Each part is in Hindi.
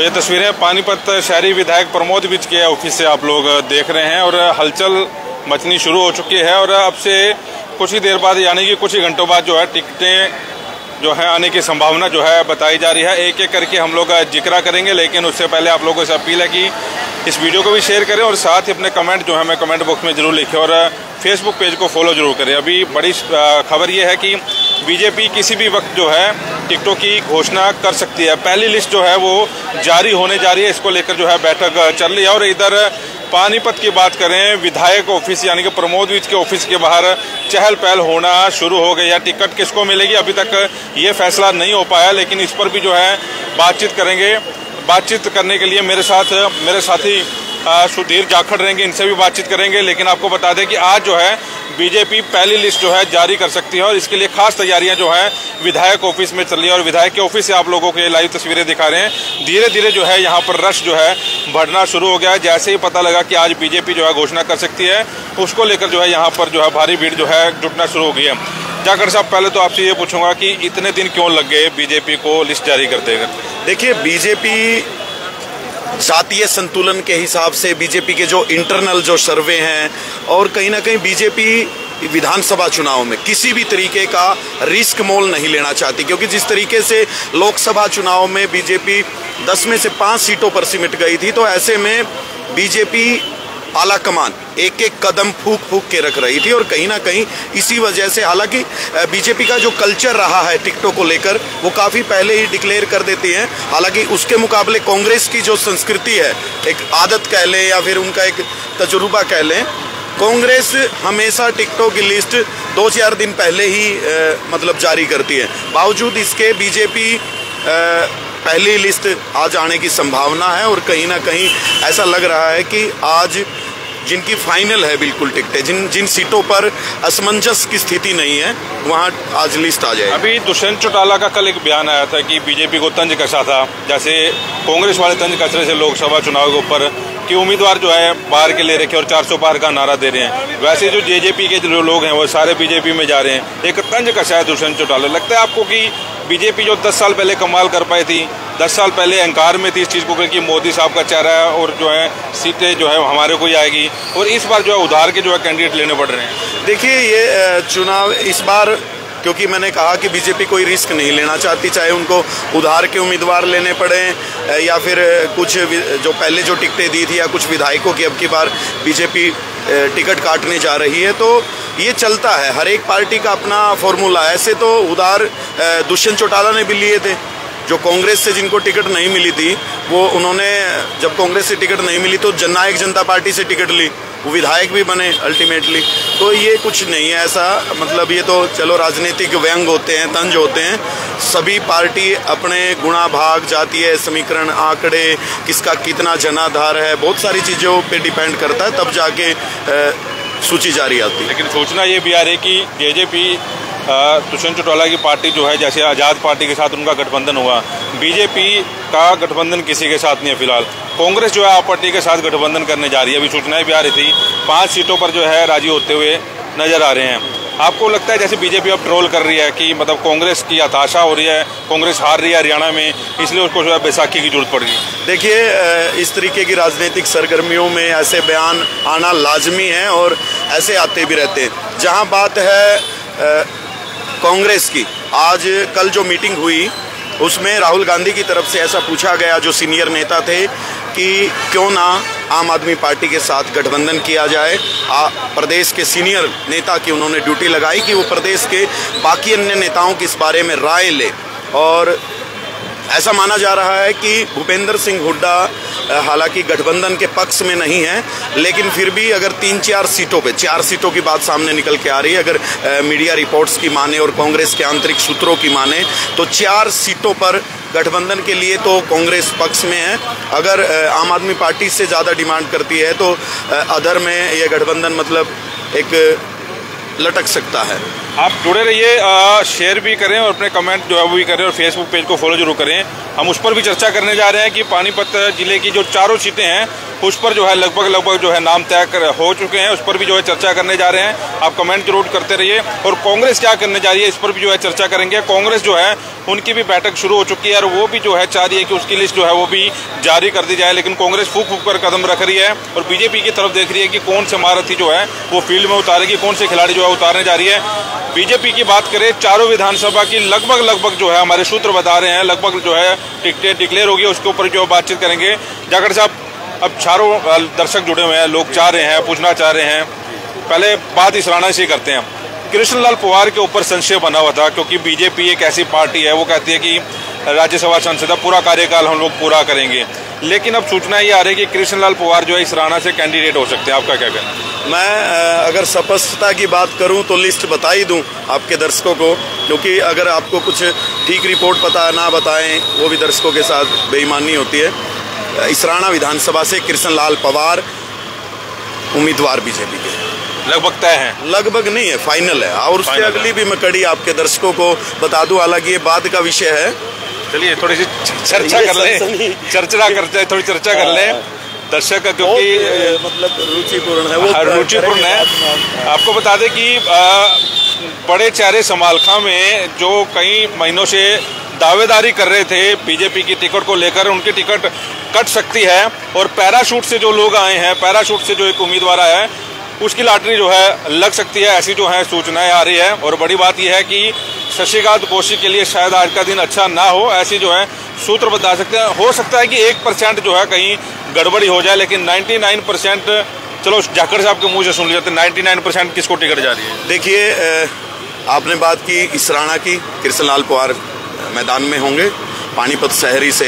ये तस्वीरें पानीपत शहरी विधायक प्रमोद विज के ऑफिस से आप लोग देख रहे हैं और हलचल मचनी शुरू हो चुकी है और अब से कुछ ही देर बाद यानी कि कुछ ही घंटों बाद जो है टिकटें जो है आने की संभावना जो है बताई जा रही है। एक एक करके हम लोग जिक्र करेंगे, लेकिन उससे पहले आप लोगों से अपील है कि इस वीडियो को भी शेयर करें और साथ ही अपने कमेंट जो है मैं कमेंट बॉक्स में जरूर लिखें और फेसबुक पेज को फॉलो जरूर करें। अभी बड़ी खबर ये है कि बीजेपी किसी भी वक्त जो है टिकटों की घोषणा कर सकती है। पहली लिस्ट जो है वो जारी होने जा रही है, इसको लेकर जो है बैठक चल रही है। और इधर पानीपत की बात करें, विधायक ऑफिस यानी कि प्रमोद विज के ऑफिस के बाहर चहल पहल होना शुरू हो गई है। टिकट किसको मिलेगी अभी तक ये फैसला नहीं हो पाया, लेकिन इस पर भी जो है बातचीत करेंगे। बातचीत करने के लिए मेरे साथी सुधीर जाखड़ रहेंगे, इनसे भी बातचीत करेंगे। लेकिन आपको बता दें कि आज जो है बीजेपी पहली लिस्ट जो है जारी कर सकती है और इसके लिए खास तैयारियां जो है विधायक ऑफिस में चल रही है। और विधायक के ऑफिस से आप लोगों को ये लाइव तस्वीरें दिखा रहे हैं। धीरे धीरे जो है यहाँ पर रश जो है बढ़ना शुरू हो गया है। जैसे ही पता लगा कि आज बीजेपी जो है घोषणा कर सकती है, उसको लेकर जो है यहाँ पर जो है भारी भीड़ जो है जुटना शुरू हो गई है। जाखड़ साहब, पहले तो आपसे ये पूछूंगा कि इतने दिन क्यों लग गए बीजेपी को लिस्ट जारी करते हुए? देखिए, बीजेपी जातीय संतुलन के हिसाब से बीजेपी के जो इंटरनल जो सर्वे हैं और कहीं ना कहीं बीजेपी विधानसभा चुनाव में किसी भी तरीके का रिस्क मोल नहीं लेना चाहती, क्योंकि जिस तरीके से लोकसभा चुनाव में बीजेपी 10 में से 5 सीटों पर सिमट गई थी, तो ऐसे में बीजेपी आला कमान एक एक कदम फूक फूक के रख रही थी। और कहीं ना कहीं इसी वजह से, हालांकि बीजेपी का जो कल्चर रहा है टिकटों को लेकर वो काफ़ी पहले ही डिक्लेयर कर देती हैं। हालांकि उसके मुकाबले कांग्रेस की जो संस्कृति है, एक आदत कह लें या फिर उनका एक तजुर्बा कह लें, कांग्रेस हमेशा टिकटों की लिस्ट 2-4 दिन पहले ही मतलब जारी करती है। बावजूद इसके बीजेपी पहली लिस्ट आज आने की संभावना है और कहीं ना कहीं ऐसा लग रहा है कि आज जिनकी फाइनल है बिल्कुल टिकटें, जिन सीटों पर असमंजस की स्थिति नहीं है, वहां आज लिस्ट आ जाएगी। अभी दुष्यंत चौटाला का कल एक बयान आया था कि बीजेपी को तंज कसा था, जैसे कांग्रेस वाले तंज कस रहे थे लोकसभा चुनाव के ऊपर कि उम्मीदवार जो है बाहर के ले रखे और 400 पार का नारा दे रहे हैं। वैसे जो जेजेपी के जो लोग हैं वो सारे बीजेपी में जा रहे हैं। एक तंज कसा है दुष्यंत चौटाला। लगता है आपको कि बीजेपी जो 10 साल पहले कमाल कर पाई थी, 10 साल पहले अहंकार में थी इस चीज़ को कि मोदी साहब का चेहरा है और जो है सीटें जो है हमारे को ही आएगी, और इस बार जो है उधार के जो है कैंडिडेट लेने पड़ रहे हैं? देखिए, ये चुनाव इस बार, क्योंकि मैंने कहा कि बीजेपी कोई रिस्क नहीं लेना चाहती, चाहे उनको उधार के उम्मीदवार लेने पड़े या फिर कुछ जो पहले जो टिकटें दी थी या कुछ विधायकों की अब की बार बीजेपी टिकट काटने जा रही है, तो ये चलता है। हर एक पार्टी का अपना फॉर्मूला है। ऐसे तो उधार दुष्यंत चौटाला ने भी लिए थे, जो कांग्रेस से जिनको टिकट नहीं मिली थी, वो उन्होंने जब कांग्रेस से टिकट नहीं मिली तो जननायक जनता पार्टी से टिकट ली, वो विधायक भी बने अल्टीमेटली। तो ये कुछ नहीं है ऐसा, मतलब ये तो चलो राजनीतिक व्यंग होते हैं, तंज होते हैं। सभी पार्टी अपने गुणा भाग, जातीय समीकरण, आंकड़े, किसका कितना जनाधार है, बहुत सारी चीज़ों पे डिपेंड करता है, तब जाके सूची जारी आती है। लेकिन सूचना ये भी आ रही कि जेजेपी दुष्यंत चौटाला की पार्टी जो है, जैसे आज़ाद पार्टी के साथ उनका गठबंधन हुआ, बीजेपी का गठबंधन किसी के साथ नहीं है फिलहाल। कांग्रेस जो है आप पार्टी के साथ गठबंधन करने जा रही है। अभी सूचनाएं भी आ रही थी 5 सीटों पर जो है राजी होते हुए नजर आ रहे हैं। आपको लगता है जैसे बीजेपी अब ट्रोल कर रही है कि मतलब कांग्रेस की हताशा हो रही है, कांग्रेस हार रही है हरियाणा में, इसलिए उसको जो है बैसाखी की जरूरत पड़ गई? देखिए, इस तरीके की राजनीतिक सरगर्मियों में ऐसे बयान आना लाजमी है और ऐसे आते भी रहते हैं। जहां बात है कांग्रेस की, आज कल जो मीटिंग हुई उसमें राहुल गांधी की तरफ से ऐसा पूछा गया, जो सीनियर नेता थे, कि क्यों ना आम आदमी पार्टी के साथ गठबंधन किया जाए। प्रदेश के सीनियर नेता की उन्होंने ड्यूटी लगाई कि वो प्रदेश के बाकी अन्य नेताओं की इस बारे में राय ले। और ऐसा माना जा रहा है कि भूपेंद्र सिंह हुड्डा हालांकि गठबंधन के पक्ष में नहीं है, लेकिन फिर भी अगर 3-4 सीटों पे, 4 सीटों की बात सामने निकल के आ रही है, अगर मीडिया रिपोर्ट्स की माने और कांग्रेस के आंतरिक सूत्रों की माने, तो 4 सीटों पर गठबंधन के लिए तो कांग्रेस पक्ष में है। अगर आम आदमी पार्टी से ज़्यादा डिमांड करती है तो अदर में यह गठबंधन मतलब एक लटक सकता है। आप जुड़े रहिए, शेयर भी करें और अपने कमेंट जो है वो भी करें और फेसबुक पेज को फॉलो जरूर करें। हम उस पर भी चर्चा करने जा रहे हैं कि पानीपत जिले की जो 4 सीटें हैं उस पर जो है लगभग जो है नाम तय हो चुके हैं, उस पर भी जो है चर्चा करने जा रहे हैं। आप कमेंट जरूर करते रहिए और कांग्रेस क्या करने जा रही है इस पर भी जो है चर्चा करेंगे। कांग्रेस जो है उनकी भी बैठक शुरू हो चुकी है और वो भी जो है चाह रही है कि उसकी लिस्ट जो है वो भी जारी कर दी जाए। लेकिन कांग्रेस फूक फूक कर कदम रख रही है और बीजेपी की तरफ देख रही है कि कौन से महारथी जो है वो फील्ड में उतारेगी, कौन से खिलाड़ी जो है उतारने जा रही है। बीजेपी की बात करें, चारों विधानसभा की लगभग जो है हमारे सूत्र बता रहे हैं, लगभग जो है टिकटें डिक्लेयर होगी, उसके ऊपर जो बातचीत करेंगे। जाखड़ साहब, अब चारों दर्शक जुड़े हुए हैं, लोग चाह रहे हैं, पूछना चाह रहे हैं, पहले बात इसराना से करते हैं। कृष्णलाल पवार के ऊपर संशय बना हुआ था क्योंकि बीजेपी एक ऐसी पार्टी है, वो कहती है कि राज्यसभा सांसद पूरा कार्यकाल हम लोग पूरा करेंगे, लेकिन अब सूचना ये आ रही है कि कृष्णलाल पवार जो है इसराना से कैंडिडेट हो सकते हैं। आपका क्या कहना है? मैं अगर स्पष्टता की बात करूं तो लिस्ट बता ही दूं आपके दर्शकों को, क्योंकि अगर आपको कुछ ठीक रिपोर्ट पता ना बताएं वो भी दर्शकों के साथ बेईमानी होती है। इसराना विधानसभा से कृष्णलाल पवार उम्मीदवार बीजेपी के लगभग तय है, लगभग नहीं है, फाइनल है। और उससे अगली भी मैं कड़ी आपके दर्शकों को बता दूं, हालांकि ये बाद का विषय है। चलिए थोड़ी सी चर्चा कर ले, थोड़ी चर्चा कर ले दर्शक, क्योंकि मतलब रुचिपूर्ण है, वो रुचिपूर्ण है। आपको बता दें कि बड़े चेहरे समालखा में जो कई महीनों से दावेदारी कर रहे थे बीजेपी की टिकट को लेकर, उनकी टिकट कट सकती है और पैराशूट से जो लोग आए हैं, पैराशूट से जो एक उम्मीदवार आया है, उसकी लॉटरी जो है लग सकती है, ऐसी जो है सूचनाएं आ रही है। और बड़ी बात यह है कि शशिकांत कौशिक के लिए शायद आज का दिन अच्छा ना हो, ऐसी जो है सूत्र बता सकते हैं। हो सकता है कि 1% जो है कहीं गड़बड़ी हो जाए, लेकिन 99% चलो जाखड़ साहब के मुंह से सुन लिया, 99% किसको टिकट जा रही है? देखिए, आपने बात की इसराना की, कृष्णलाल पवार मैदान में होंगे। पानीपत शहरी से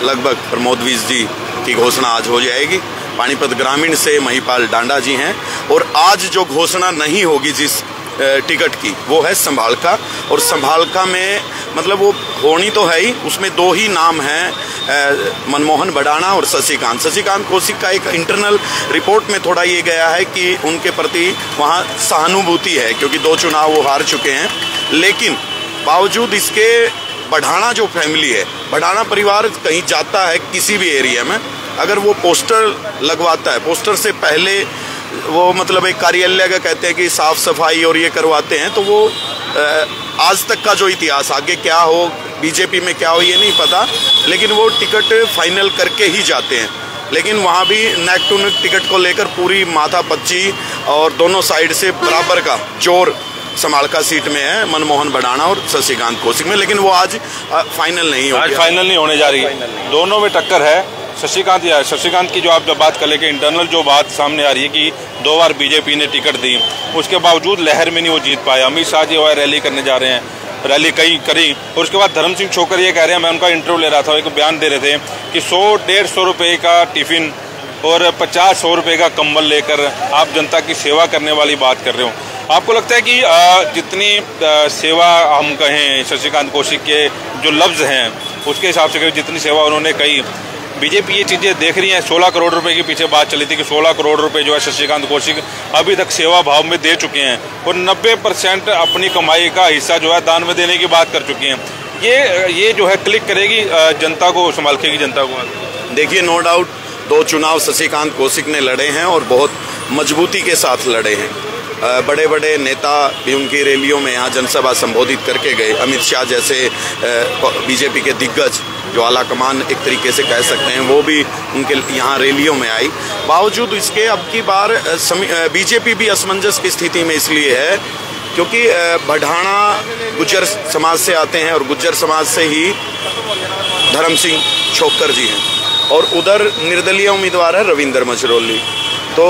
लगभग प्रमोद विज जी की घोषणा आज हो जाएगी। पानीपत ग्रामीण से महिपाल डांडा जी हैं। और आज जो घोषणा नहीं होगी जिस टिकट की, वो है संभालका। और संभालका में मतलब वो होनी तो है ही, उसमें दो ही नाम हैं, मनमोहन बडाना और शशिकांत कौशिक का एक इंटरनल रिपोर्ट में थोड़ा ये गया है कि उनके प्रति वहाँ सहानुभूति है, क्योंकि 2 चुनाव वो हार चुके हैं। लेकिन बावजूद इसके बढ़ाना जो फैमिली है, बढ़ाना परिवार कहीं जाता है किसी भी एरिया में, अगर वो पोस्टर लगवाता है, पोस्टर से पहले वो मतलब एक कार्यालय का कहते हैं कि साफ सफाई और ये करवाते हैं, तो वो आज तक का जो इतिहास, आगे क्या हो, बीजेपी में क्या हो ये नहीं पता, लेकिन वो टिकट फाइनल करके ही जाते हैं। लेकिन वहाँ भी नेक टू नेक टिकट को लेकर पूरी माथापच्ची और दोनों साइड से बराबर का जोर समालका सीट में है, मनमोहन बडाना और शशिकांत कौशिक में। लेकिन वो आज फाइनल नहीं आज फाइनल नहीं होने जा रही है, दोनों में टक्कर है। शशिकांत की जो आप जब बात कर लेके इंटरनल जो बात सामने आ रही है कि 2 बार बीजेपी ने टिकट दी, उसके बावजूद लहर में नहीं वो जीत पाया। अमित शाह जी वो रैली करने जा रहे हैं, रैली करी और उसके बाद धर्म सिंह छोकर ये कह रहे हैं, मैं उनका इंटरव्यू ले रहा था, एक बयान दे रहे थे कि 100-150 रुपये का टिफिन और 50-100 रुपये का कंबल लेकर आप जनता की सेवा करने वाली बात कर रहे हो। आपको लगता है कि जितनी सेवा हम कहें शशिकांत कौशिक के जो लफ्ज़ हैं उसके हिसाब से जितनी सेवा उन्होंने कही, बीजेपी ये चीज़ें देख रही है? 16 करोड़ रुपए के पीछे बात चली थी कि 16 करोड़ रुपए जो है शशिकांत कौशिक अभी तक सेवा भाव में दे चुके हैं और 90% अपनी कमाई का हिस्सा जो है दान में देने की बात कर चुके हैं। ये जो है क्लिक करेगी जनता को, संभालखेगी जनता को? देखिए, नो डाउट 2 चुनाव शशिकांत कौशिक ने लड़े हैं और बहुत मजबूती के साथ लड़े हैं। बड़े बड़े नेता भी उनकी रैलियों में यहाँ जनसभा संबोधित करके गए। अमित शाह जैसे बीजेपी के दिग्गज जो आला कमान एक तरीके से कह सकते हैं, वो भी उनके यहाँ रैलियों में आई। बावजूद इसके अब की बार बीजेपी भी असमंजस की स्थिति में इसलिए है क्योंकि बढ़ाना गुज्जर समाज से आते हैं और गुज्जर समाज से ही धर्म सिंह छोकर जी हैं और उधर निर्दलीय उम्मीदवार है रविंदर मछरोली। तो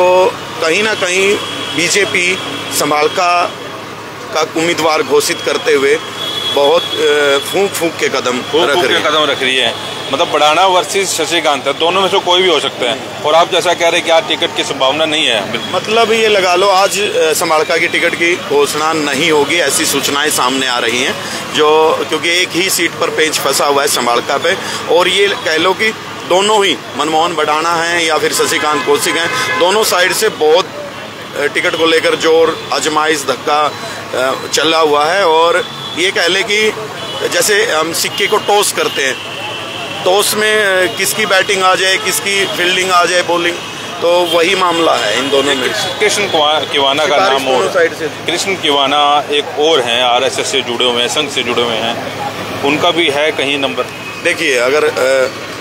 कहीं ना कहीं बीजेपी संभालका का उम्मीदवार घोषित करते हुए बहुत फूंक के कदम रख रही है। मतलब बढ़ाना वर्सेस शशिकांत है, दोनों में से कोई भी हो सकता है। और आप जैसा कह रहे हैं कि आज टिकट की संभावना नहीं है, मतलब ये लगा लो आज संभालका की टिकट की घोषणा नहीं होगी, ऐसी सूचनाएं सामने आ रही हैं। जो क्योंकि एक ही सीट पर पेंच फंसा हुआ है संभालका पे, और ये कह लो कि दोनों ही मनमोहन बडाना हैं या फिर शशिकांत कौशिक हैं, दोनों साइड से बहुत टिकट को लेकर जोर आजमाइश धक्का चला हुआ है। और ये कह ले कि जैसे हम सिक्के को टॉस करते हैं, टॉस में किसकी बैटिंग आ जाए, किसकी फील्डिंग आ जाए, बॉलिंग, तो वही मामला है इन दोनों में। कृष्ण किवाना का नाम और कृष्ण किवाना एक और हैं, RSS से जुड़े हुए हैं, संघ से जुड़े हुए हैं। उनका भी है कहीं नंबर? देखिए, अगर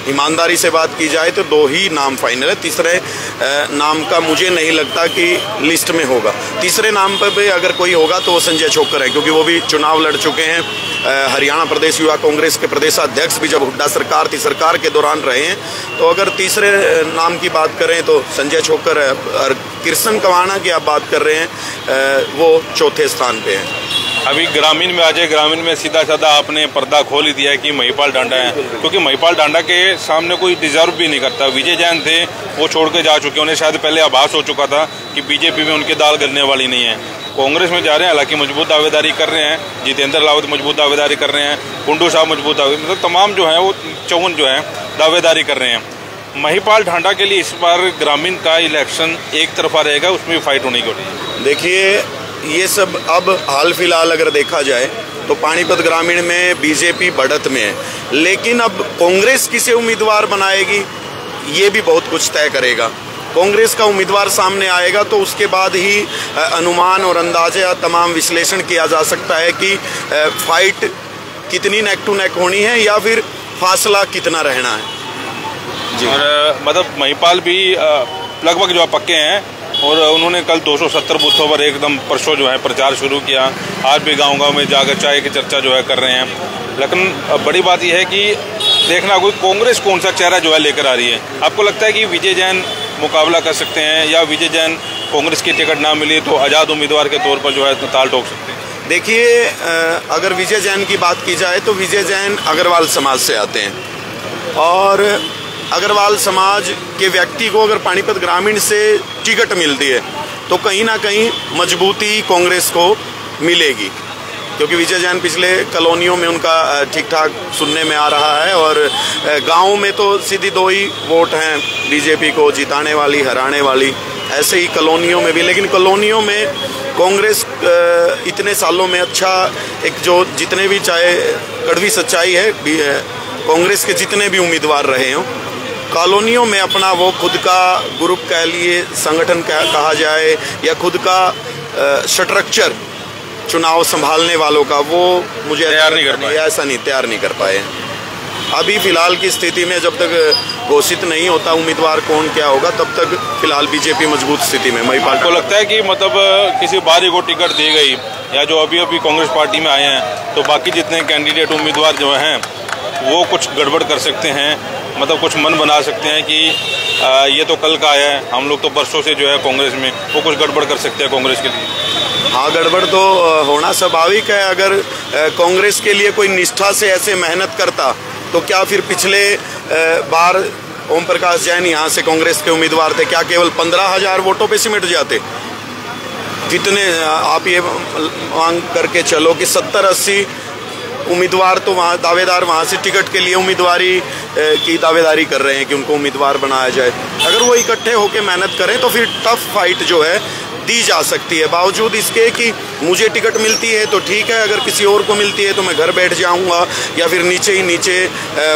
ईमानदारी से बात की जाए तो 2 ही नाम फाइनल है। तीसरे नाम का मुझे नहीं लगता कि लिस्ट में होगा। तीसरे नाम पर भी अगर कोई होगा तो वो संजय छोक्कर है, क्योंकि वो भी चुनाव लड़ चुके हैं। हरियाणा प्रदेश युवा कांग्रेस के प्रदेशाध्यक्ष भी जब हुड्डा सरकार थी, सरकार के दौरान रहे हैं। तो अगर तीसरे नाम की बात करें तो संजय छोक्कर है, और कृष्ण कवाना की आप बात कर रहे हैं, वो चौथे स्थान पे हैं। अभी ग्रामीण में आ जाए, ग्रामीण में सीधा साधा आपने पर्दा खोल ही दिया है कि महिपाल डांडा है, क्योंकि महिपाल डांडा के सामने कोई डिजर्व भी नहीं करता। विजय जैन थे, वो छोड़ के जा चुके, उन्हें शायद पहले आभास हो चुका था कि बीजेपी में उनकी दाल गलने वाली नहीं है। कांग्रेस में जा रहे हैं, हालांकि मजबूत दावेदारी कर रहे हैं, जितेंद्र रावत मजबूत दावेदारी कर रहे हैं, कुंडू साहब मजबूत दावेदारी, मतलब तमाम जो है वो 54 जो है दावेदारी कर रहे हैं। महिपाल ढांडा के लिए इस बार ग्रामीण का इलेक्शन एक तरफा रहेगा, उसमें भी फाइट होने की होती है। देखिए, ये सब अब हाल फिलहाल अगर देखा जाए तो पानीपत ग्रामीण में बीजेपी बढ़त में है, लेकिन अब कांग्रेस किसे उम्मीदवार बनाएगी ये भी बहुत कुछ तय करेगा। कांग्रेस का उम्मीदवार सामने आएगा तो उसके बाद ही अनुमान और अंदाजे या तमाम विश्लेषण किया जा सकता है कि फाइट कितनी नेक टू नेक होनी है या फिर फासला कितना रहना है जी। और मतलब महिपाल भी लगभग जो पक्के हैं, और उन्होंने कल 270 बूथों पर एकदम परसों जो है प्रचार शुरू किया। आज भी गांव-गांव में जाकर चाय की चर्चा जो है कर रहे हैं। लेकिन बड़ी बात यह है कि देखना कोई कांग्रेस कौन सा चेहरा जो है लेकर आ रही है। आपको लगता है कि विजय जैन मुकाबला कर सकते हैं, या विजय जैन कांग्रेस की टिकट ना मिली तो आज़ाद उम्मीदवार के तौर पर जो है ताल ठोक सकते हैं? देखिए, अगर विजय जैन की बात की जाए तो विजय जैन अग्रवाल समाज से आते हैं, और अग्रवाल समाज के व्यक्ति को अगर पानीपत ग्रामीण से टिकट मिलती है तो कहीं ना कहीं मजबूती कांग्रेस को मिलेगी, क्योंकि विजय जैन पिछले कॉलोनियों में उनका ठीक ठाक सुनने में आ रहा है। और गांव में तो सीधी 2 ही वोट हैं बीजेपी को जिताने वाली, हराने वाली, ऐसे ही कॉलोनियों में भी। लेकिन कॉलोनियों में कांग्रेस इतने सालों में अच्छा एक जो जितने भी, चाहे कड़वी सच्चाई है, कांग्रेस के जितने भी उम्मीदवार रहे हों, कॉलोनियों में अपना वो खुद का ग्रुप कह लिए, संगठन कहा जाए, या खुद का स्ट्रक्चर चुनाव संभालने वालों का, वो मुझे तैयार नहीं कर पाए। ऐसा नहीं तैयार नहीं कर पाए। अभी फिलहाल की स्थिति में जब तक घोषित नहीं होता उम्मीदवार कौन क्या होगा, तब तक फिलहाल बीजेपी मजबूत स्थिति में। महिपाल को लगता है कि मतलब किसी बारी को टिकट दी गई, या जो अभी अभी कांग्रेस पार्टी में आए हैं, तो बाकी जितने कैंडिडेट उम्मीदवार जो हैं वो कुछ गड़बड़ कर सकते हैं, मतलब कुछ मन बना सकते हैं कि ये तो कल का है, हम लोग तो परसों से जो है कांग्रेस में, वो कुछ गड़बड़ कर सकते हैं कांग्रेस के लिए। हाँ, गड़बड़ तो होना स्वाभाविक है। अगर कांग्रेस के लिए कोई निष्ठा से ऐसे मेहनत करता तो क्या फिर पिछले बार ओम प्रकाश जैन यहाँ से कांग्रेस के उम्मीदवार थे, क्या केवल 15,000 वोटों पे सिमट जाते? कितने आप ये मांग करके चलो कि 70-80 उम्मीदवार तो वहाँ दावेदार वहाँ से टिकट के लिए उम्मीदवारी की दावेदारी कर रहे हैं कि उनको उम्मीदवार बनाया जाए। अगर वो इकट्ठे होकर मेहनत करें तो फिर टफ फाइट जो है दी जा सकती है। बावजूद इसके कि मुझे टिकट मिलती है तो ठीक है, अगर किसी और को मिलती है तो मैं घर बैठ जाऊंगा या फिर नीचे ही नीचे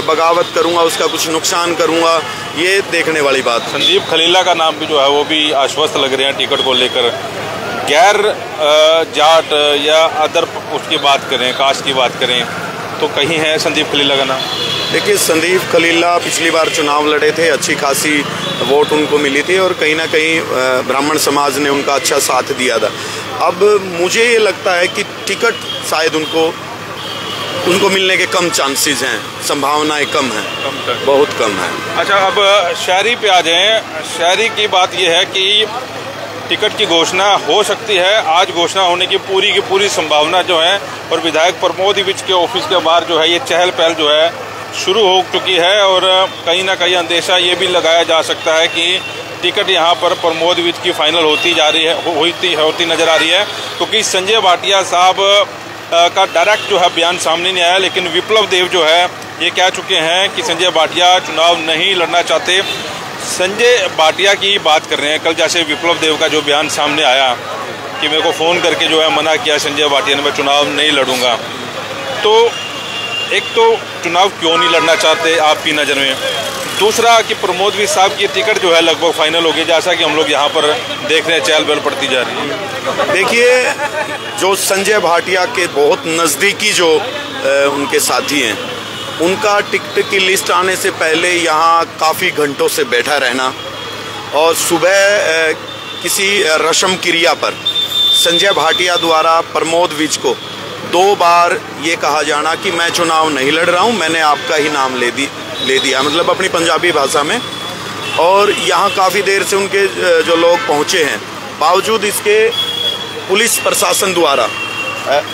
बगावत करूंगा, उसका कुछ नुकसान करूंगा, ये देखने वाली बात। संदीप खलीला का नाम भी जो है वो भी आश्वस्त लग रहे हैं टिकट को लेकर। गैर जाट या अदर उसकी बात करें, कास्ट की बात करें, तो कहीं है संदीप खलीला का नाम? देखिए, संदीप खलीला पिछली बार चुनाव लड़े थे, अच्छी खासी वोट उनको मिली थी और कहीं ना कहीं ब्राह्मण समाज ने उनका अच्छा साथ दिया था। अब मुझे ये लगता है कि टिकट शायद उनको मिलने के कम चांसेस हैं, संभावनाएं कम हैं, बहुत कम है। अच्छा, अब शहरी पे आ जाएं। शहरी की बात यह है कि टिकट की घोषणा हो सकती है, आज घोषणा होने की पूरी संभावना जो है, और विधायक प्रमोद विज के ऑफिस के बाहर जो है ये चहल पहल जो है शुरू हो चुकी है। और कहीं ना कहीं अंदेशा ये भी लगाया जा सकता है कि टिकट यहाँ पर प्रमोद विज की फाइनल होती नजर आ रही है, क्योंकि संजय भाटिया साहब का डायरेक्ट जो है बयान सामने नहीं आया, लेकिन विप्लव देव जो है ये कह चुके हैं कि संजय भाटिया चुनाव नहीं लड़ना चाहते। संजय भाटिया की बात कर रहे हैं। कल जैसे विप्लव देव का जो बयान सामने आया कि मेरे को फ़ोन करके जो है मना किया संजय भाटिया ने, मैं चुनाव नहीं लड़ूंगा, तो एक तो चुनाव क्यों नहीं लड़ना चाहते आपकी नज़र में? दूसरा कि प्रमोद साहब की टिकट जो है लगभग फाइनल हो गई, जैसा कि हम लोग यहाँ पर देख रहे हैं चहल पहल पड़ती जा रही है। देखिए, जो संजय भाटिया के बहुत नज़दीकी जो उनके साथी हैं, उनका टिकट की लिस्ट आने से पहले यहाँ काफ़ी घंटों से बैठा रहना और सुबह किसी रस्म क्रिया पर संजय भाटिया द्वारा प्रमोद विज को 2 बार ये कहा जाना कि मैं चुनाव नहीं लड़ रहा हूँ, मैंने आपका ही नाम ले दिया, मतलब अपनी पंजाबी भाषा में। और यहाँ काफ़ी देर से उनके जो लोग पहुँचे हैं, बावजूद इसके पुलिस प्रशासन द्वारा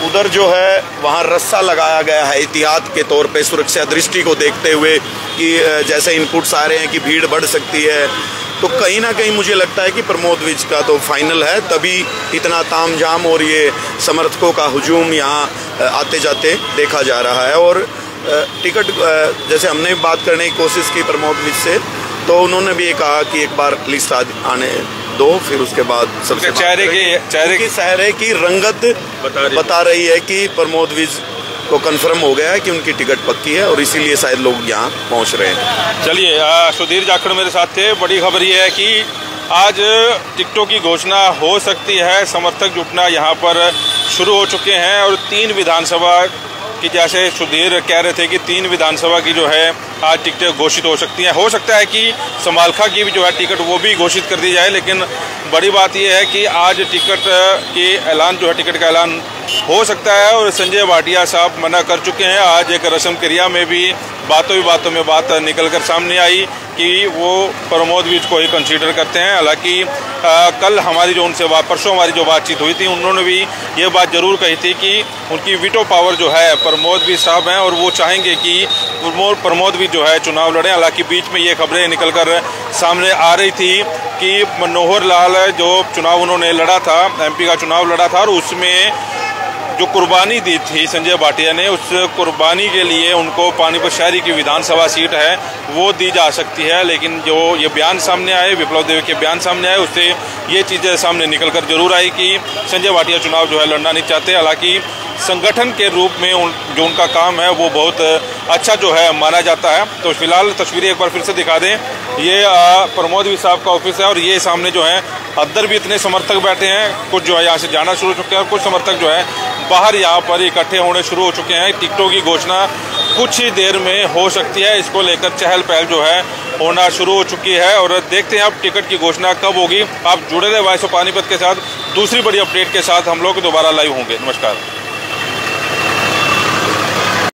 उधर जो है वहाँ रस्सा लगाया गया है एहतियात के तौर पे, सुरक्षा दृष्टि को देखते हुए कि जैसे इनपुट्स आ रहे हैं कि भीड़ बढ़ सकती है। तो कहीं ना कहीं मुझे लगता है कि प्रमोद विज का तो फाइनल है, तभी इतना तामझाम और ये समर्थकों का हुजूम यहाँ आते जाते देखा जा रहा है। और टिकट जैसे हमने बात करने की कोशिश की प्रमोद विज से, तो उन्होंने भी ये कहा कि एक बार लिस्ट आने दो, फिर उसके बाद सबसे चेहरे की रंगत बता रही है कि प्रमोद विज को कंफर्म हो गया है कि उनकी टिकट पक्की है और इसीलिए शायद लोग यहाँ पहुँच रहे हैं। चलिए, सुधीर जाखड़ मेरे साथ थे। बड़ी खबर ये है कि आज टिकटों की घोषणा हो सकती है। समर्थक जुटना यहाँ पर शुरू हो चुके हैं और 3 विधानसभा कि जैसे सुधीर कह रहे थे कि 3 विधानसभा की जो है आज टिकटें घोषित हो सकती हैं। हो सकता है कि समालखा की भी जो है टिकट वो भी घोषित कर दी जाए, लेकिन बड़ी बात यह है कि आज टिकट की ऐलान जो है, टिकट का ऐलान हो सकता है। और संजय भाटिया साहब मना कर चुके हैं। आज एक रस्म क्रिया में भी बातों में बात निकलकर सामने आई कि वो प्रमोद विज को ही कंसीडर करते हैं। हालांकि कल हमारी जो उनसे परसों हमारी जो बातचीत हुई थी, उन्होंने भी ये बात जरूर कही थी कि उनकी वीटो पावर जो है प्रमोद विज साहब हैं और वो चाहेंगे कि प्रमोद विज जो है चुनाव लड़ें। हालांकि बीच में ये खबरें निकलकर सामने आ रही थी कि मनोहर लाल जो चुनाव उन्होंने लड़ा था, MP का चुनाव लड़ा था, और उसमें जो कुर्बानी दी थी संजय भाटिया ने, उस कुर्बानी के लिए उनको पानीपत शहरी की विधानसभा सीट है वो दी जा सकती है। लेकिन जो ये बयान सामने आए, विप्लव देव के बयान सामने आए, उससे ये चीज़ें सामने निकलकर जरूर आई कि संजय भाटिया चुनाव जो है लड़ना नहीं चाहते। हालांकि संगठन के रूप में जो उनका काम है वो बहुत अच्छा जो है माना जाता है। तो फिलहाल तस्वीरें एक बार फिर से दिखा दें। ये प्रमोद विज साहब का ऑफिस है और ये सामने जो है अंदर भी इतने समर्थक बैठे हैं, कुछ जो है यहाँ से जाना शुरू हो चुके हैं और कुछ समर्थक जो है बाहर यहाँ पर इकट्ठे होने शुरू हो चुके हैं। टिकटों की घोषणा कुछ ही देर में हो सकती है, इसको लेकर चहल पहल जो है होना शुरू हो चुकी है। और देखते हैं अब टिकट की घोषणा कब होगी। आप जुड़े रहे वॉइस ऑफ पानीपत के साथ। दूसरी बड़ी अपडेट के साथ हम लोग दोबारा लाइव होंगे। नमस्कार।